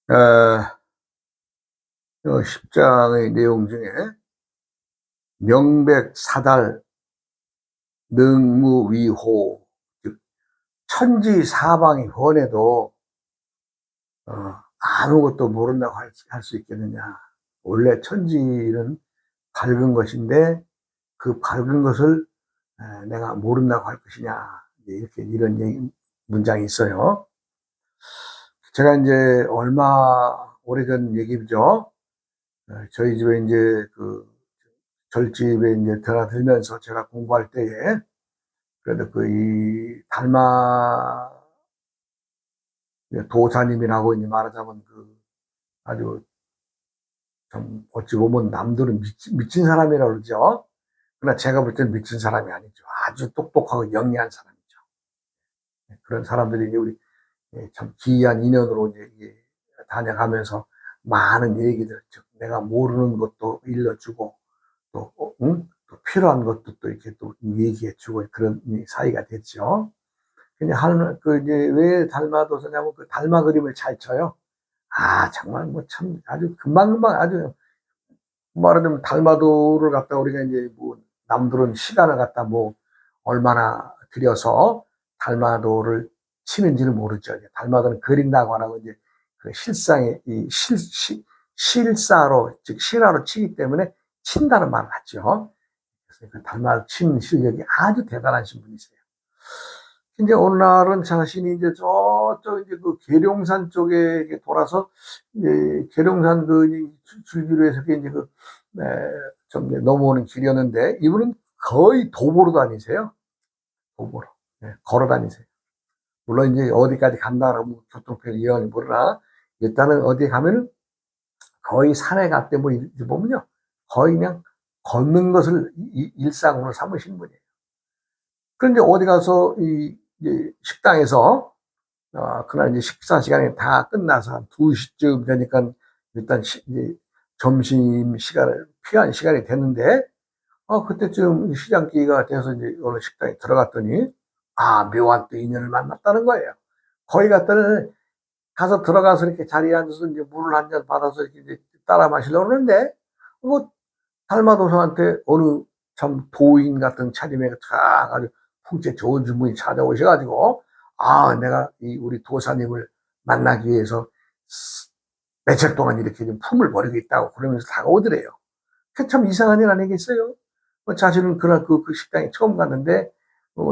어, 10장의 내용 중에 명백사달 능무위호, 즉 천지사방이 훤해도 어, 아무것도 모른다고 할 수 있겠느냐. 원래 천지는 밝은 것인데 그 밝은 것을 내가 모른다고 할 것이냐. 이렇게 이런 문장이 있어요. 제가 이제 얼마 오래전 얘기죠. 저희 집에 이제 그 절집에 이제 드나들면서 제가 공부할 때에, 그래도 그 이 달마 도사님이라고 이제 말하자면 그 아주 좀 어찌 보면 남들은 미친 사람이라고 그러죠. 그러나 제가 볼 때는 미친 사람이 아니죠. 아주 똑똑하고 영리한 사람이죠. 그런 사람들이 이제 우리 참 기이한 인연으로 이제 다녀가면서 많은 얘기들, 즉 내가 모르는 것도 일러주고 또, 응? 또 필요한 것도 또 이렇게 또 얘기해주고 그런 사이가 됐죠. 그냥 이제 왜 달마도 서냐면 그 달마 그림을 잘 쳐요. 아, 정말 뭐 참 아주 금방금방 아주 말하자면 달마도를 갖다 우리가 이제 뭐 남들은 시간을 갖다 뭐 얼마나 들여서 달마도를 치는지는 모르죠. 달마도는 그린다고 하고 이제 그 실상의 실사로, 즉 실화로 치기 때문에 친다는 말을 하죠. 그래서 그 달마 치는 실력이 아주 대단하신 분이세요. 이제 어느 날은 자신이 이제 저쪽 이제 그 계룡산 쪽에 돌아서 이제 계룡산 그 줄기로 해서 이제 좀 넘어오는 길이었는데 이분은 거의 도보로 다니세요. 도보로. 걸어 다니세요. 물론 이제 어디까지 간다라고 교통편 이용을 모르나 일단은 어디 가면은 거의 산에 갈 때 뭐 이렇게 보면요. 거의 그냥 걷는 것을 일상으로 삼으신 분이에요. 그런데 어디 가서 이제 식당에서 그날 이제 식사 시간이 다 끝나서 한 2시쯤 되니까 일단 이제 점심 시간을 피한 시간이 됐는데, 그때쯤 시장기가 돼서 이제 어느 식당에 들어갔더니, 묘한 또 인연을 만났다는 거예요. 거기 갔더니 가서 들어가서 이렇게 자리에 앉아서 이제 물을 한 잔 받아서 이렇게 이제 따라 마시려고 그러는데, 뭐, 달마도사한테 어느 참 도인 같은 차림에 탁 아주 풍채 좋은 분이 찾아오셔가지고, 내가 우리 도사님을 만나기 위해서 며칠 동안 이렇게 좀 품을 벌이고 있다고 그러면서 다가오더래요. 그 참 이상한 일 아니겠어요? 자신은 그날 그 식당에 처음 갔는데,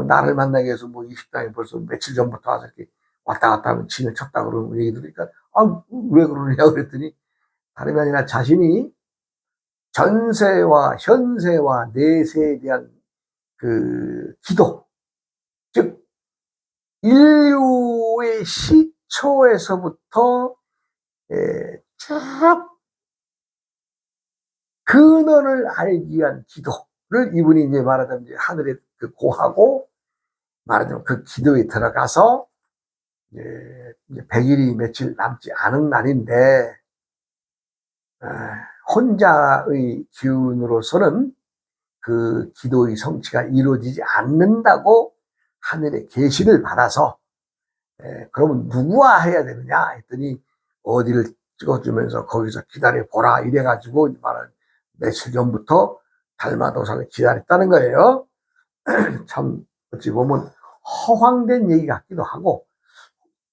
나를 만나기 위해서 뭐 이 식당에 벌써 며칠 전부터 와서 이렇게 왔다 갔다 하면 진을 쳤다 그러는 얘기 들으니까, 왜 그러느냐 그랬더니, 다름이 아니라 자신이 전세와 현세와 내세에 대한 그 기도, 즉 인류의 시초에서부터 쭉 근원을 알기 위한 기도를 이분이 이제 말하자면 이제 하늘에 그 고하고 말하자면 그 기도에 들어가서 이제 100일이 며칠 남지 않은 날인데 혼자의 기운으로서는 그 기도의 성취가 이루어지지 않는다고 하늘의 계시를 받아서 그러면 누구와 해야 되느냐 했더니 어디를 찍어주면서 거기서 기다려 보라 이래가지고 말은 며칠 전부터 달마도사를 기다렸다는 거예요. 참 어찌 보면 허황된 얘기 같기도 하고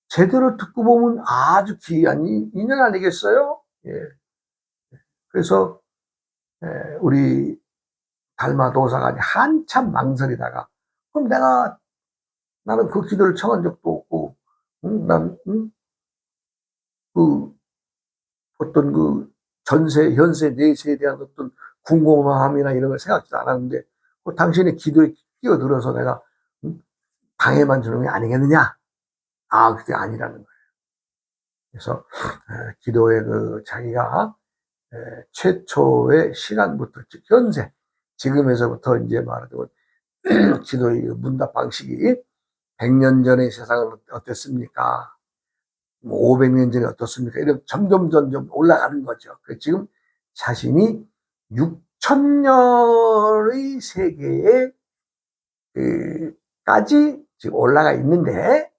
제대로 듣고 보면 아주 귀한 인연 아니겠어요? 예. 그래서 우리 달마도사가 한참 망설이다가 그럼 나는 그 기도를 청한 적도 없고 그 어떤 그 전세, 현세, 내세에 대한 어떤 궁금함이나 이런 걸 생각지도 않았는데, 당신의 기도에 끼어들어서 내가 방해만 주는 게 아니겠느냐? 그게 아니라는 거예요. 그래서 기도에 자기가 최초의 시간부터, 즉 현세, 지금에서부터 이제 말하자면 기도의 문답 방식이 100년 전의 세상은 어땠습니까? 뭐 500년 전에 어떻습니까? 이렇게 점점 올라가는 거죠. 지금 자신이 6천년의 세계에 까지 지금 올라가 있는데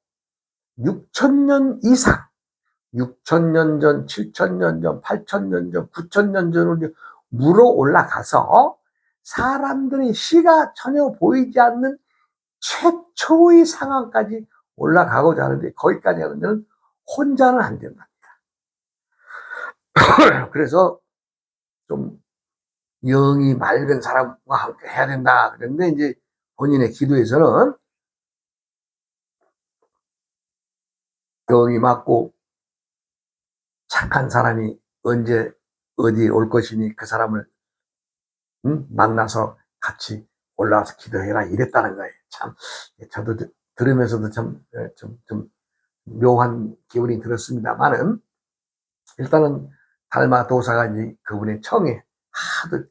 6천년 이상 6,000년 전, 7,000년 전, 8,000년 전, 9,000년 전으로 물어 올라가서 사람들의 시가 전혀 보이지 않는 최초의 상황까지 올라가고자 하는데 거기까지 하면 혼자는 안 된답니다. 그래서 좀 영이 맑은 사람과 함께 해야 된다. 그런데 이제 본인의 기도에서는 영이 맑고 착한 사람이 언제 어디에 올 것이니 그 사람을 만나서 같이 올라와서 기도해라 이랬다는 거예요. 참 저도 들으면서도 좀 묘한 기분이 들었습니다만은 일단은 달마 도사가 이제 그분의 청에 하도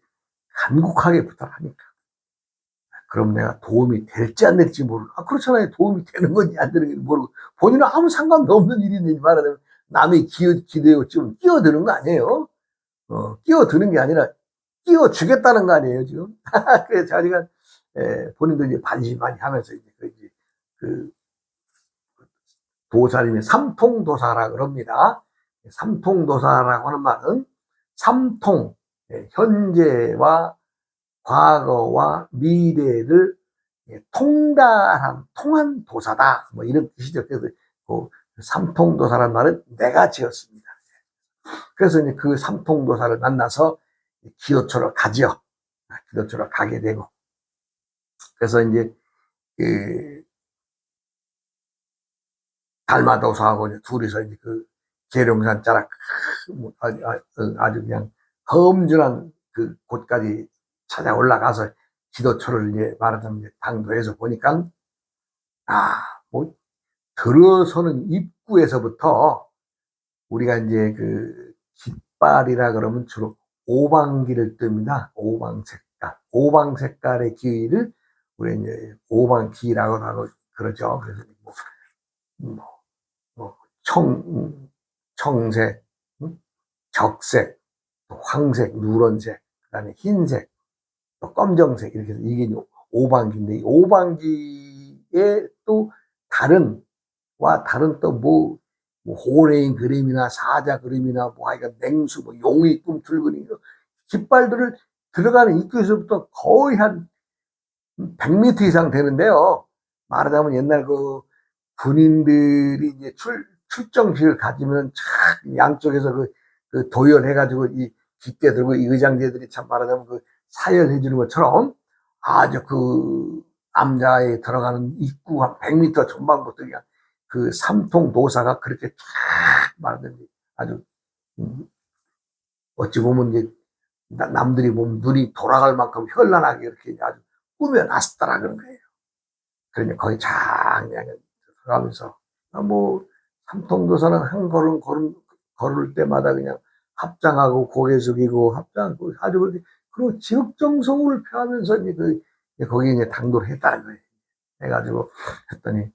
간곡하게 부탁하니까 그럼 내가 도움이 될지 안 될지 모르고 그렇잖아요. 도움이 되는 건지 안 되는 건지 모르고 본인은 아무 상관도 없는 일인지 말하자면 남의 기도에 지금 끼어드는 거 아니에요. 끼어드는 게 아니라 끼워주겠다는 거 아니에요, 지금. 그래서 자기가, 본인도 이제 반신반의 하면서 이제 그 도사님이 삼통도사라 그럽니다. 삼통도사라고 하는 말은 삼통, 현재와 과거와 미래를 통한 도사다. 뭐 이런 뜻이죠. 그래서 그 삼통도사라는 말은 내가 지었습니다. 그래서 이제 그 삼통도사를 만나서 기도처로 가지요. 기도처로 가게 되고. 그래서 이제, 그, 달마도사하고 이제 둘이서 이제 그 계룡산 자락 아주 그냥 험준한 그 곳까지 찾아 올라가서 기도처를 이제 말하자면 이제 당도해서 보니까, 뭐, 들어서는 입구에서부터 우리가 이제 그 깃발이라 그러면 주로 오방기를 뜹니다. 오방 색깔의 기를 우리 이제 오방기라고 하고 그러죠. 그래서 뭐, 뭐 청색, 적색, 황색, 누런색, 그다음에 흰색, 또 검정색 이렇게 해서 이게 오방기인데 이 오방기에 또 다른 또 호랭이 그림이나 사자 그림이나 뭐 하여간 냉수, 뭐 용이 꿈틀거리는 깃발들을 들어가는 입구에서부터 거의 한 100m 이상 되는데요. 말하자면 옛날 그 군인들이 이제 출정식을 가지면 참 양쪽에서 그 도열해가지고 이 깃대 들고 이 의장제들이 참 말하자면 그 사열해주는 것처럼 아주 그 암자에 들어가는 입구 한 100m 전방부터 그냥 그 삼통 도사가 그렇게 쫙 말하든지 아주 어찌 보면 이제 남들이 보면 눈이 돌아갈 만큼 현란하게 이렇게 아주 꾸며놨더라 그런 거예요. 그러니 거기 쫙 그냥 들어가면서 뭐 삼통도사는 한 걸을 때마다 그냥 합장하고 고개 숙이고 합장하고 아주 그리고 지극정성을 표하면서 이제 거기 이제 당도를 했다는 거예요. 해가지고 했더니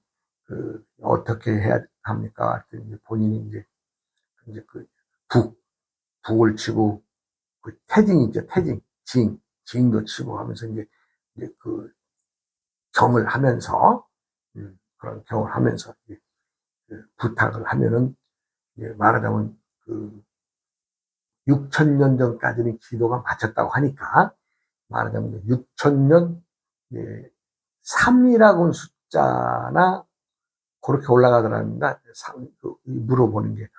어떻게 해야 합니까? 이제 본인이 이제 북을 치고 태징 있죠. 태징, 징도 치고 하면서 이제 그 경을 하면서 그런 경을 하면서 부탁을 하면은 말하자면 6,000년 전까지는 기도가 맞췄다고 하니까 말하자면 6,000년 3이라고 하는 숫자나 그렇게 올라가더랍니다. 물어보는 게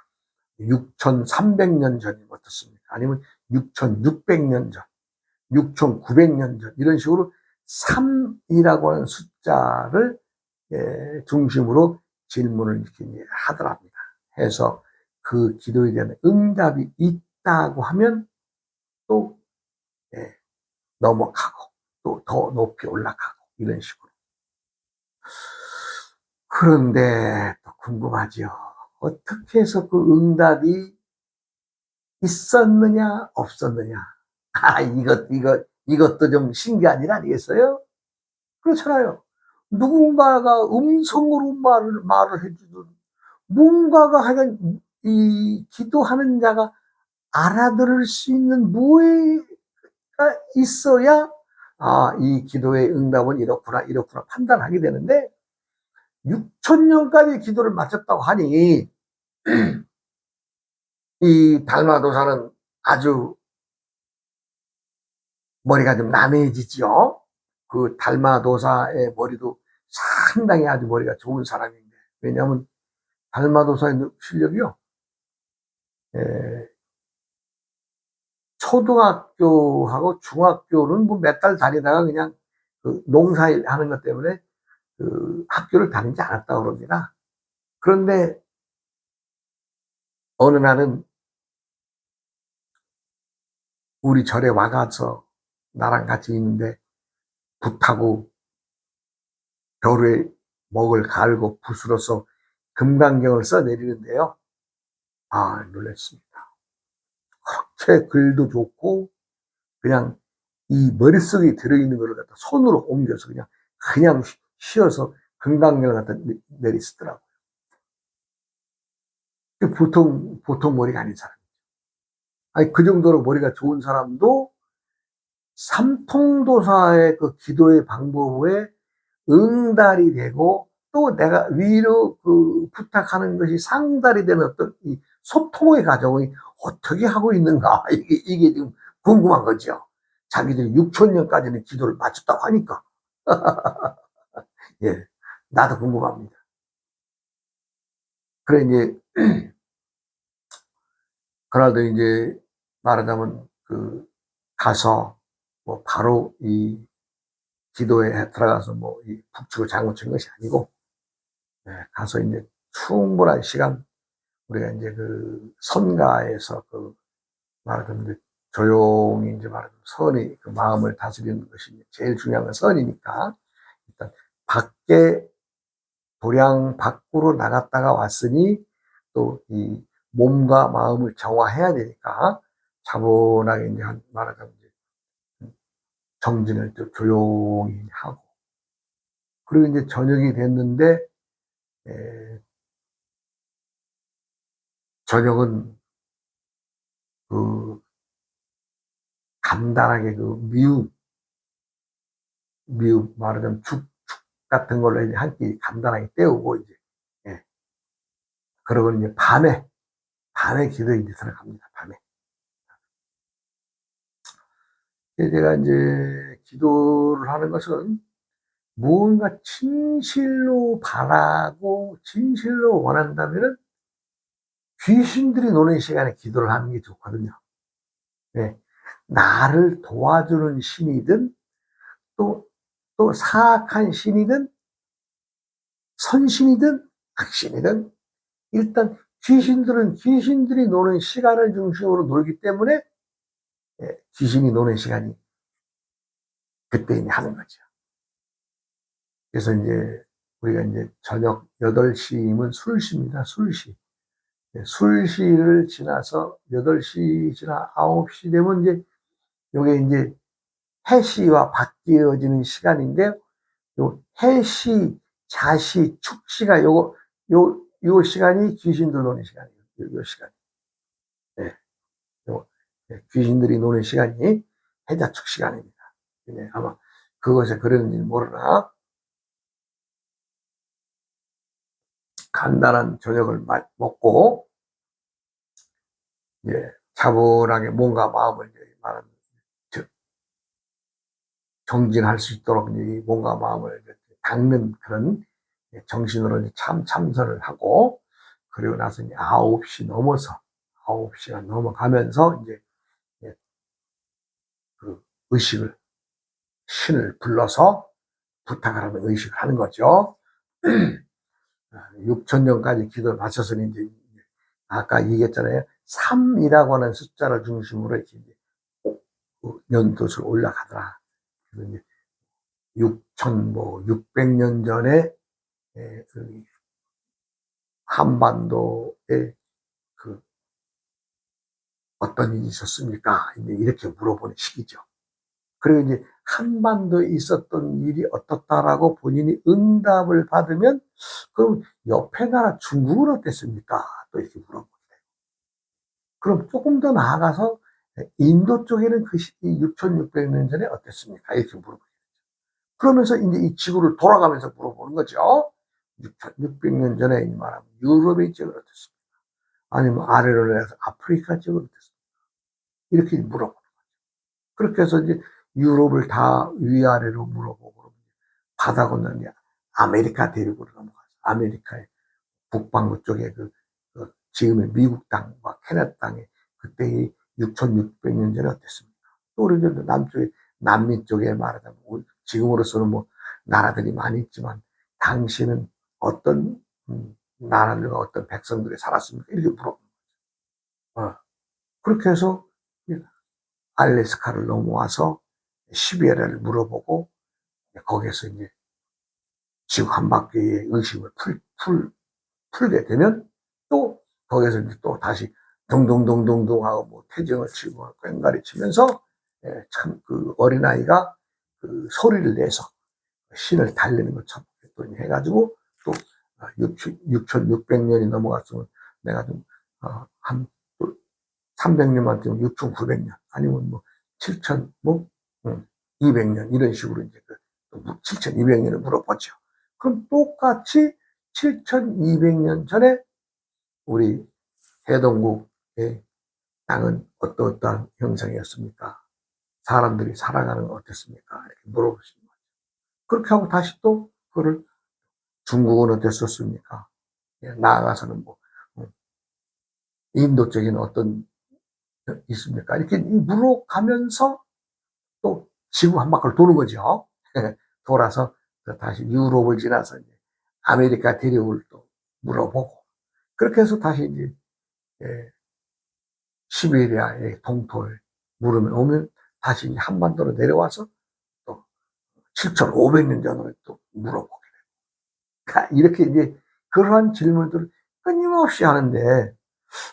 6,300년 전이 어떻습니까? 아니면 6,600년 전, 6,900년 전 이런 식으로 3이라고 하는 숫자를 중심으로 질문을 이렇게 하더랍니다. 해서 그 기도에 대한 응답이 있다고 하면 또 넘어가고 또 더 높이 올라가고 이런 식으로. 그런데 또 궁금하지요. 어떻게 해서 그 응답이 있었느냐 없었느냐. 이것도 좀 신기한 일 아니겠어요? 그렇잖아요. 누군가가 음성으로 말을 해주든 뭔가가 하여간 이 기도하는 자가 알아들을 수 있는 무의가 있어야 이 기도의 응답은 이렇구나 판단하게 되는데 6,000년까지 기도를 마쳤다고 하니 이 달마도사는 아주 머리가 좀 난해지지요. 그 달마도사의 머리도 상당히 아주 머리가 좋은 사람인데, 왜냐하면 달마도사의 실력이요, 에, 초등학교하고 중학교는 뭐 몇 달 다니다가 그냥 그 농사일 하는 것 때문에 그 학교를 다니지 않았다고 그럽니다. 그런데 어느 날은 우리 절에 와가서 나랑 같이 있는데 붓하고 벼루에 먹을 갈고 붓으로서 금강경을 써내리는데요. 아, 놀랐습니다. 제 글도 좋고 그냥 이 머릿속에 들어있는 걸 갖다 손으로 옮겨서 그냥 쉬어서 금강경을 갖다 내리시더라고요. 보통 머리가 아닌 사람. 아니, 그 정도로 머리가 좋은 사람도 삼통도사의 그 기도의 방법에 응달이 되고, 또 내가 위로 그 부탁하는 것이 상달이 되는 어떤 이 소통의 과정이 어떻게 하고 있는가, 이게 지금 궁금한 거죠. 자기들이 6천 년까지는 기도를 마쳤다고 하니까. 예, 나도 궁금합니다. 그래 이제 그날도 이제 말하자면 그 가서 뭐 바로 이 기도에 들어가서 뭐 이 북치고 장구 친 것이 아니고, 가서 이제 충분한 시간 우리가 이제 그 선가에서 그 말하자면 이제 조용히 이제 말하자면 선이 그 마음을 다스리는 것이 제일 중요한 건 선이니까, 일단 밖에 도량 밖으로 나갔다가 왔으니 또 이 몸과 마음을 정화해야 되니까 차분하게 이제 말하자면 이제 정진을 또 조용히 하고, 그리고 이제 저녁이 됐는데, 에, 저녁은 그 간단하게 그 미음 말하자면 죽 같은 걸로 이제 한 끼 간단하게 때우고 이제, 예. 그러고 이제 밤에 기도에 이제 들어갑니다. 밤에. 제가 이제 기도를 하는 것은 무언가 진실로 바라고 진실로 원한다면은 귀신들이 노는 시간에 기도를 하는 게 좋거든요. 예. 나를 도와주는 신이든 또 사악한 신이든 선신이든 악신이든, 일단 귀신들은 귀신들이 노는 시간을 중심으로 놀기 때문에, 귀신이 노는 시간이 그때 이제 하는 거죠. 그래서 이제 우리가 이제 저녁 8시면 술시입니다. 술시. 술시를 지나서 8시 지나 9시 되면 이제 요게 이제 해시와 바뀌어지는 시간인데, 요 해시, 자시, 축시가 요 시간이 귀신들 노는 시간이에요. 요 시간. 네. 귀신들이 노는 시간이 해자축 시간입니다. 네, 아마 그것에 그러는지 모르나 간단한 저녁을 먹고 이제 차분하게 몸과 마음을 이제 말하는 정진할 수 있도록 이제 몸과 마음을 닦는 그런 정신으로 이제 참선을 하고, 그리고 나서 이제 9시 넘어서 9시가 넘어가면서 이제 그 의식을 신을 불러서 부탁을 하는 의식을 하는 거죠. 6천 년까지 기도를 마쳤으니 이제 아까 얘기했잖아요. 3이라고 하는 숫자를 중심으로 이렇게 연도수를 올라가더라. 그래서 이제 6천 뭐 600년 전에 그 한반도에 그 어떤 일이 있었습니까? 이제 이렇게 물어보는 시기죠. 그리고 이제 한반도에 있었던 일이 어떻다라고 본인이 응답을 받으면, 그럼 옆에 나라 중국은 어땠습니까? 또 이렇게 물어보게 돼요. 그럼 조금 더 나아가서 인도 쪽에는 그 시기 6,600년 전에 어땠습니까? 이렇게 물어보게 돼요. 그러면서 이제 이 지구를 돌아가면서 물어보는 거죠. 6,600년 전에 말하면 유럽의 지역은 어땠습니까? 아니면 아래로 내려서 아프리카 지역은 어떻습니까? 이렇게 물어보는 거죠. 그렇게 해서 이제 유럽을 다 위아래로 물어보고 바다 건너 이제 아메리카 대륙으로 넘어가서 아메리카의 북반구 쪽에 그 지금의 미국 땅과 캐나다 땅에 그때 6,600년 전에 어땠습니까? 또 우리 남쪽에 남미 쪽에 말하자면 지금으로서는 뭐 나라들이 많이 있지만 당시는 어떤 나라들과 어떤 백성들이 살았습니까? 이렇게 물어보는 거죠. 그렇게 해서 알래스카를 넘어와서 시베리아를 물어보고 거기에서 이제 지구 한 바퀴의 의식을 풀게 되면 또 거기에서 이제 또 다시 동동동동동 하고 뭐 태정을 치고 꽹가리 치면서 참 그 어린아이가 그 소리를 내서 신을 달리는 것처럼 또 해가지고 또 6,600년이 넘어갔으면 내가 좀한 300년만 되면 6,900년 아니면 뭐 7,000 뭐 200년 이런 식으로 이제 7,200년을 물어보죠. 그럼 똑같이 7,200년 전에 우리 해동국의 땅은 어떠어떠한 형상이었습니까? 사람들이 살아가는 건 어땠습니까? 이렇게 물어보시는 거죠. 그렇게 하고 다시 또 그거를 중국은 어땠었습니까? 나아가서는 뭐 인도 쪽에는 어떤 있습니까? 이렇게 물어가면서 또 지구 한 바퀴를 도는 거죠. 돌아서 다시 유럽을 지나서 이제 아메리카 대륙을 또 물어보고 그렇게 해서 다시 이제 시베리아의 동토를 물으면 오면 다시 한반도로 내려와서 또 7,500년 전으로 또 물어보게 돼요. 그러니까 이렇게 이제 그러한 질문들을 끊임없이 하는데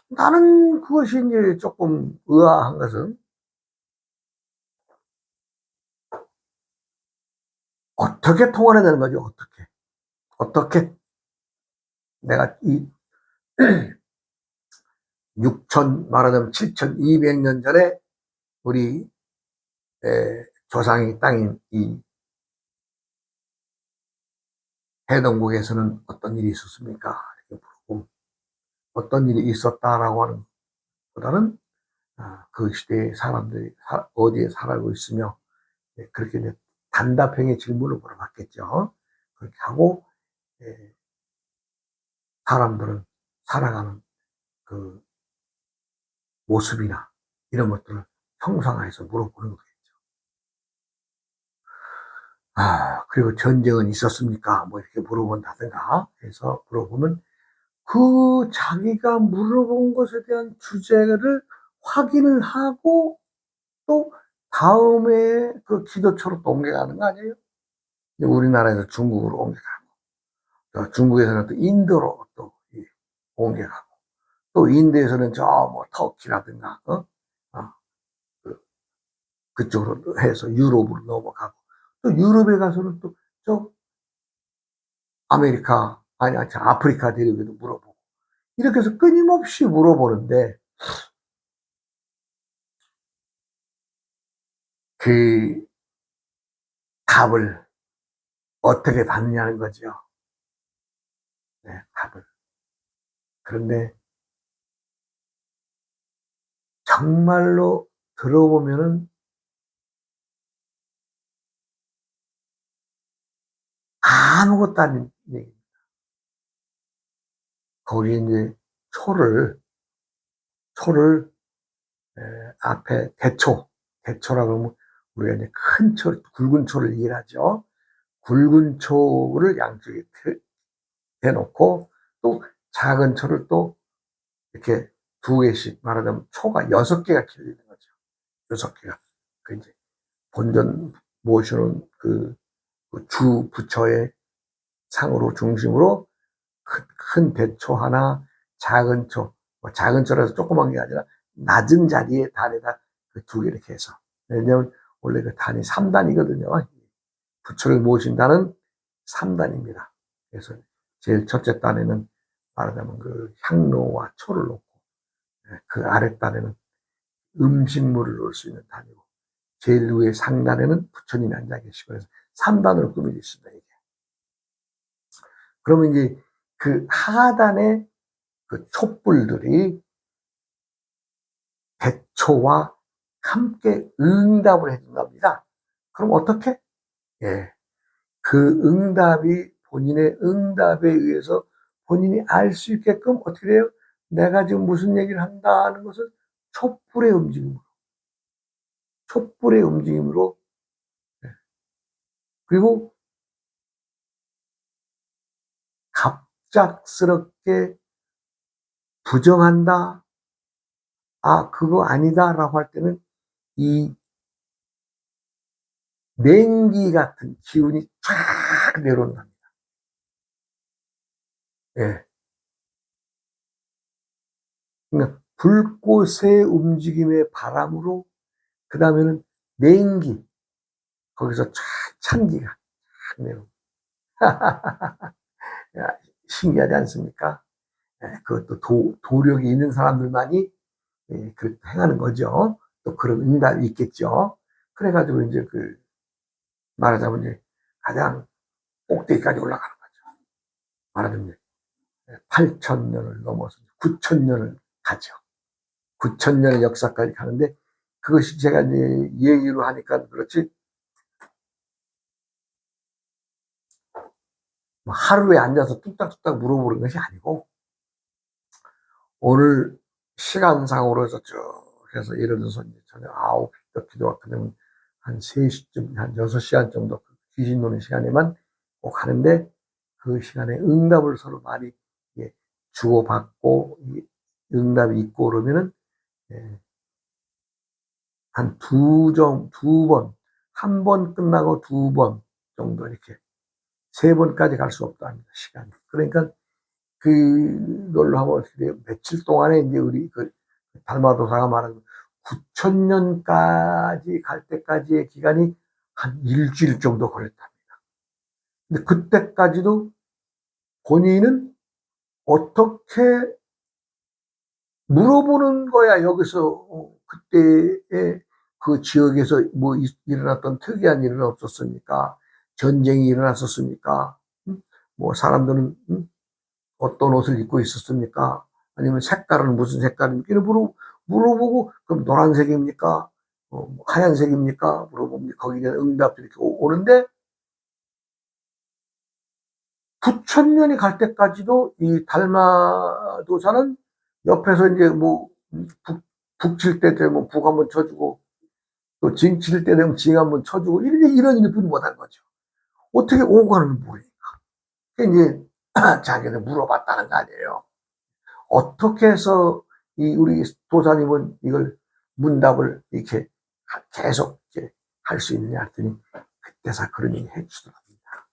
나는 그것이 이제 조금 의아한 것은 어떻게 통화해내는 거죠? 어떻게 내가 이 6천 말하자면 7,200년 전에 우리 조상의 땅인 이 해동국에서는 어떤 일이 있었습니까? 이렇게 물어보고 어떤 일이 있었다라고 하는 보다는 그 시대의 사람들이 어디에 살고 있으며 그렇게 이제 단답형의 질문을 물어봤겠죠. 그렇게 하고 사람들은 살아가는 그 모습이나 이런 것들을 형상화해서 물어보는 거겠죠. 그리고 전쟁은 있었습니까? 뭐 이렇게 물어본다든가 해서 물어보면 그 자기가 물어본 것에 대한 주제를 확인을 하고 또 다음에 그 기도처로 또 옮겨가는 거 아니에요? 우리나라에서 중국으로 옮겨가고, 또 중국에서는 또 인도로 또 옮겨가고, 또 인도에서는 저 뭐 터키라든가, 그, 그쪽으로 해서 유럽으로 넘어가고, 또 유럽에 가서는 또 저 아메리카, 아니, 아프리카 대륙에도 물어보고, 이렇게 해서 끊임없이 물어보는데, 그 답을 어떻게 받느냐는 거죠. 네, 답을. 그런데 정말로 들어보면은 아무것도 아닌 얘기. 거기 이제 초를 앞에 대초라고 하면 우리가 이제 큰 초, 굵은 초를 얘기하죠. 굵은 초를 양쪽에 대놓고 또 작은 초를 또 이렇게 두 개씩 말하자면 초가 6개가 길리는 거죠. 6개가. 그 이제 본전 모시는 주 부처의 상으로 중심으로 큰 대초 하나, 작은 초, 작은 초라서 조그만 게 아니라 낮은 자리에 단에다 그 두 개 이렇게 해서. 왜냐면 원래 그 단이 3단이거든요. 부처를 모신다는 3단입니다. 그래서 제일 첫째 단에는 말하자면 그 향로와 초를 놓고 그 아래 단에는 음식물을 놓을 수 있는 단이고 제일 위에 상단에는 부처님이 앉아 계시고 그래서 3단으로 꾸며져 있습니다. 이게. 그러면 이제 그 하단에 그 촛불들이 대초와 함께 응답을 해준답니다. 그럼 어떻게? 예. 그 응답이 본인의 응답에 의해서 본인이 알 수 있게끔 어떻게 돼요? 내가 지금 무슨 얘기를 한다는 것을 촛불의 움직임으로, 촛불의 움직임으로, 예. 그리고 갑작스럽게 부정한다, 아, 그거 아니다 라고 할 때는 이 냉기 같은 기운이 쫙 내려온답니다. 예. 그러니까 불꽃의 움직임의 바람으로, 그 다음에는 냉기, 거기서 쫙 찬기가 쫙 내려옵니다. 신기하지 않습니까? 예, 그것도 도력이 있는 사람들만이 그렇게 행하는 거죠. 또 그런 응답이 있겠죠. 그래가지고 이제 말하자면 이제 가장 꼭대기까지 올라가는 거죠. 말하자면 8,000년을 넘어서 9,000년을 가죠. 9,000년의 역사까지 가는데, 그것이 제가 이제 얘기로 하니까 그렇지, 뭐 하루에 앉아서 뚝딱뚝딱 물어보는 것이 아니고, 오늘 시간상으로 해서 쭉 해서 예를 들어서 저녁 9시 기도가 끝나면 한 3시쯤, 한 6시간 정도 귀신 노는 시간에만 꼭 하는데, 그 시간에 응답을 서로 많이 주고받고 응답이 있고 그러면은 한 두 번, 한 번 끝나고 2번 정도 이렇게 3번까지 갈 수 없다 합니다, 시간이. 그러니까 그걸로 하면 어떻게 돼요? 며칠 동안에 이제 우리 달마도사가 말하는 9,000년까지 갈 때까지의 기간이 한 일주일 정도 걸렸답니다. 근데 그때까지도 본인은 어떻게 물어보는 거야, 여기서. 그때의 그 지역에서 뭐 일어났던 특이한 일은 없었습니까? 전쟁이 일어났었습니까? 뭐 사람들은 어떤 옷을 입고 있었습니까? 아니면 색깔은 무슨 색깔입니까? 물어보고, 그럼 노란색입니까? 하얀색입니까? 물어보면 거기에 대한 응답들이 이렇게 오는데, 9,000년이 갈 때까지도 이 달마도사는 옆에서 이제 뭐 북칠 때 되면 북 한번 쳐주고, 또 징 칠 때 되면 징 한번 쳐주고, 이런 일뿐이 못한 거죠. 어떻게 오고 가는지 모르니까. 이제 자기는 물어봤다는 거 아니에요. 어떻게 해서 우리 도사님은 이걸 문답을 이렇게 계속 이렇게 할 수 있느냐 했더니, 그때서 그런 얘기 해주더랍니다.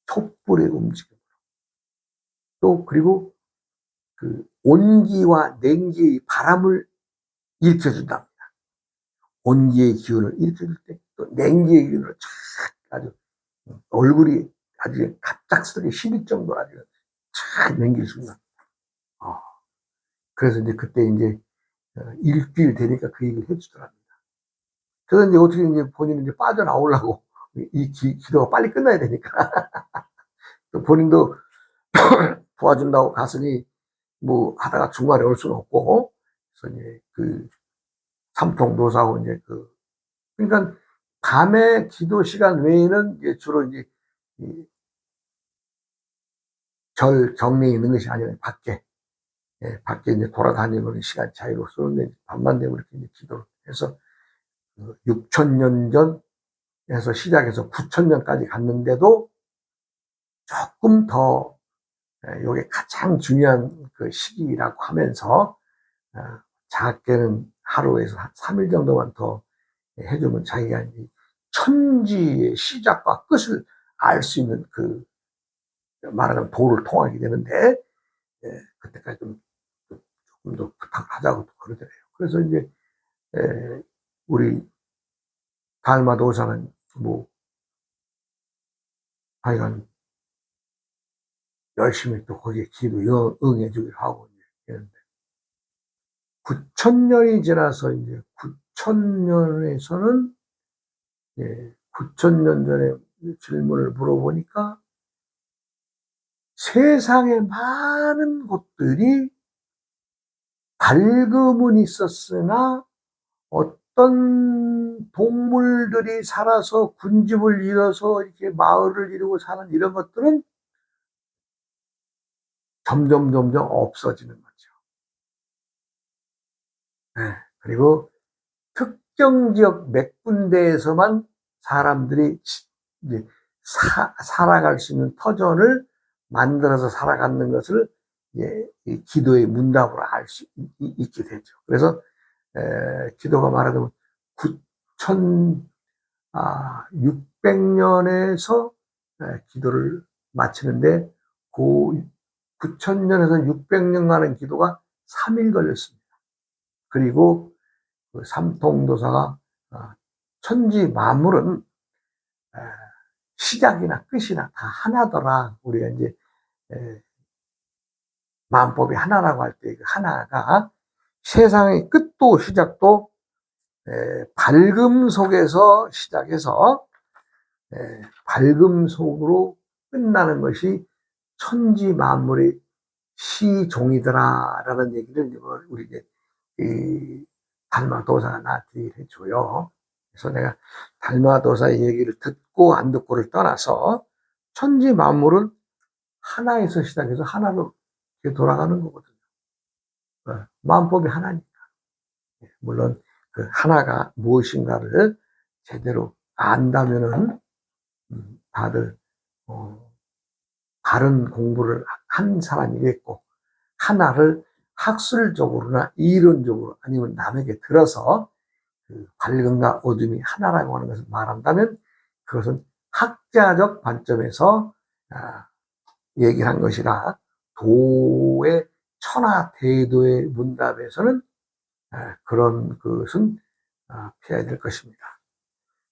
촛불의 움직임. 또 그리고 그 온기와 냉기의 바람을 일으켜준답니다. 온기의 기운을 일으켜줄 때, 또 냉기의 기운을 쫙 아주 얼굴이 아주 갑작스럽게 시릴 정도로 아주 쫙 냉기를 준다. 그래서 이제 그때 이제 일주일 되니까 그 얘기를 해주더랍니다. 그래서 이제 어떻게 이제 본인은 이제 빠져나오려고, 이 기도가 빨리 끝나야 되니까. 본인도 도와준다고 갔으니 뭐 하다가 중간에 올 수는 없고, 그래서 이제 삼통도사하고 이제 그러니까 밤에 기도 시간 외에는 이제 주로 이제 절 경례에 있는 것이 아니라 밖에, 밖에 이제 돌아다니는 시간 자유로 쓰는데, 밤만 되면 이렇게 이제 기도를 해서 6,000년 전에서 시작해서 9,000년까지 갔는데도 조금 더, 이게 가장 중요한 그 시기라고 하면서, 작게는 하루에서 한 3일 정도만 더 해주면 자기가 이제 천지의 시작과 끝을 알 수 있는 말하자면 도를 통하게 되는데, 그때까지 조금 더 부탁하자고 그러더래요. 그래서 이제 우리 달마도사는 뭐 하여간 열심히 또 거기에 기도 응해주기로 하고 있는데, 9,000년이 지나서 이제 9,000년에서는 9 0 0 0년 전에 질문을 물어보니까, 9 0 0 0년 전에 질문을 물어보니까 9 0 0 0년 전에 질문을 물어보니까 9 0 0 0년 전에 질문을 물어보니까 9 0 0 0년 전에 질문을 물어보니까 9 0 0 0년 전에 질문을 물어보니까 9 0 0 0년 전에 질문을 물어보니까 세상에 많은 곳들이 밝음은 있었으나 어떤 동물들이 살아서 군집을 이뤄서 이렇게 마을을 이루고 사는 이런 것들은 점점 없어지는 거죠. 네. 그리고 특정 지역 몇 군데에서만 사람들이 이제 살아갈 수 있는 터전을 만들어서 살아가는 것을 이제 이 기도의 문답으로 알 수 있게 되죠. 그래서 기도가 말하자면 9,600년에서 기도를 마치는데 그 9,000년에서 600년간의 기도가 3일 걸렸습니다. 그리고 그 삼통도사가 천지 만물은 시작이나 끝이나 다 하나더라. 우리가 이제 만법이 하나라고 할 때 그 하나가 세상의 끝도 시작도 밝음 속에서 시작해서 밝음 속으로 끝나는 것이 천지 만물의 시종이더라라는 얘기를 우리 이제 이 달마도사가 나한테 얘기를 해줘요. 그래서 내가 달마도사의 얘기를 듣고 안 듣고를 떠나서 천지 만물은 하나에서 시작해서 하나로 돌아가는 거거든요. 마음법이 하나니까. 물론 그 하나가 무엇인가를 제대로 안다면은 다들 바른 공부를 한 사람이겠고, 하나를 학술적으로나 이론적으로 아니면 남에게 들어서 그 밝음과 어둠이 하나라고 하는 것을 말한다면 그것은 학자적 관점에서 얘기를 한 것이라 도의 천하대도의 문답에서는 그런 것은 피해야 될 것입니다.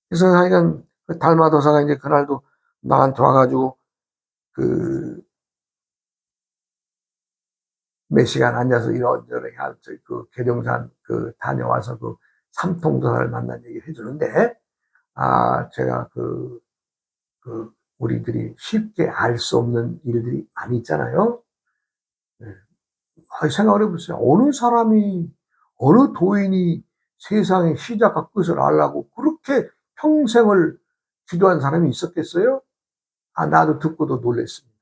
그래서 하여간 그 달마도사가 이제 그날도 나한테 와가지고 몇 시간 앉아서 이런저런 그 계룡산 다녀와서 그 삼통도사를 만난 얘기를 해주는데, 제가 우리들이 쉽게 알 수 없는 일들이 많이 있잖아요. 네. 생각을 해보세요. 어느 사람이, 어느 도인이 세상의 시작과 끝을 알라고 그렇게 평생을 기도한 사람이 있었겠어요? 나도 듣고도 놀랬습니다.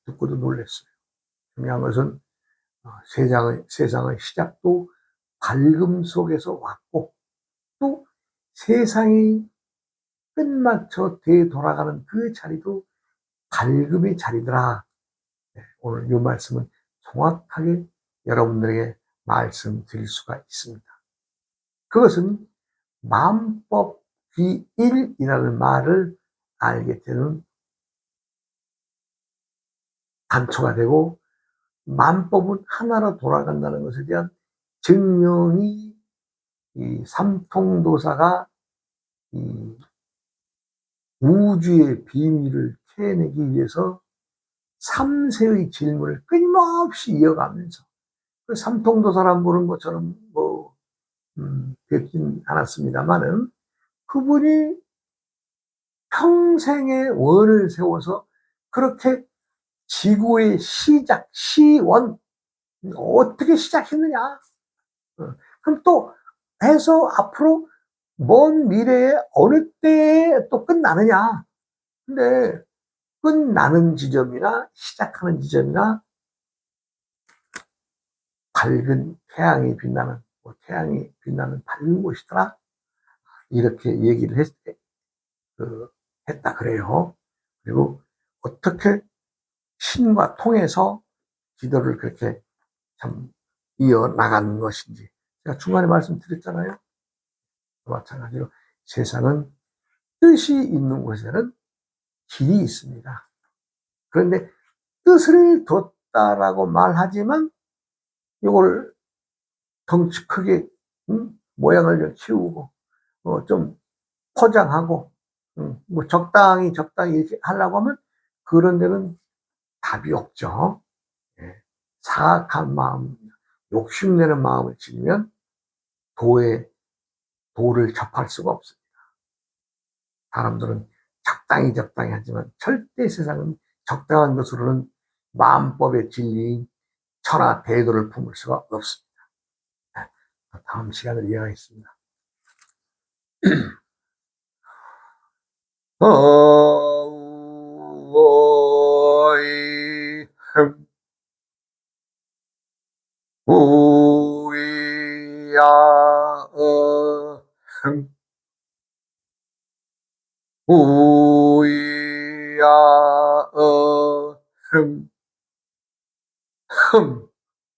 듣고도 놀랬어요. 중요한 것은 세상의 시작도 밝음 속에서 왔고, 또 세상이 끝마쳐 되돌아가는 그 자리도 밝음의 자리더라. 오늘 이 말씀은 정확하게 여러분들에게 말씀드릴 수가 있습니다. 그것은 만법 귀일이라는 말을 알게 되는 단초가 되고, 만법은 하나로 돌아간다는 것에 대한 증명이 이 삼통도사가 이 우주의 비밀을 캐내기 위해서 3세의 질문을 끊임없이 이어가면서 그 삼통도사란 분은 것처럼 뵙진 않았습니다만은 그분이 평생의 원을 세워서 그렇게 지구의 시작, 시원, 어떻게 시작했느냐. 그럼 또 해서 앞으로 먼 미래에 어느 때에 또 끝나느냐. 근데 끝나는 지점이나 시작하는 지점이나 밝은 태양이 빛나는, 태양이 빛나는 밝은 곳이더라. 이렇게 얘기를 했다 그래요. 그리고 어떻게 신과 통해서 기도를 그렇게 참 이어나가는 것인지. 제가 중간에 말씀드렸잖아요. 마찬가지로 세상은 뜻이 있는 곳에는 길이 있습니다. 그런데 뜻을 뒀다라고 말하지만 이걸 덩치 크게 모양을 좀 키우고 좀 포장하고 적당히 이렇게 하려고 하면 그런 데는 답이 없죠. 사악한 마음, 욕심내는 마음을 지니면 도를 접할 수가 없습니다. 사람들은 적당히 하지만 절대 세상은 적당한 것으로는 마음법의 진리인 천하 대도를 품을 수가 없습니다. 다음 시간을 이어가겠습니다. 어이 우이야 우이야 흠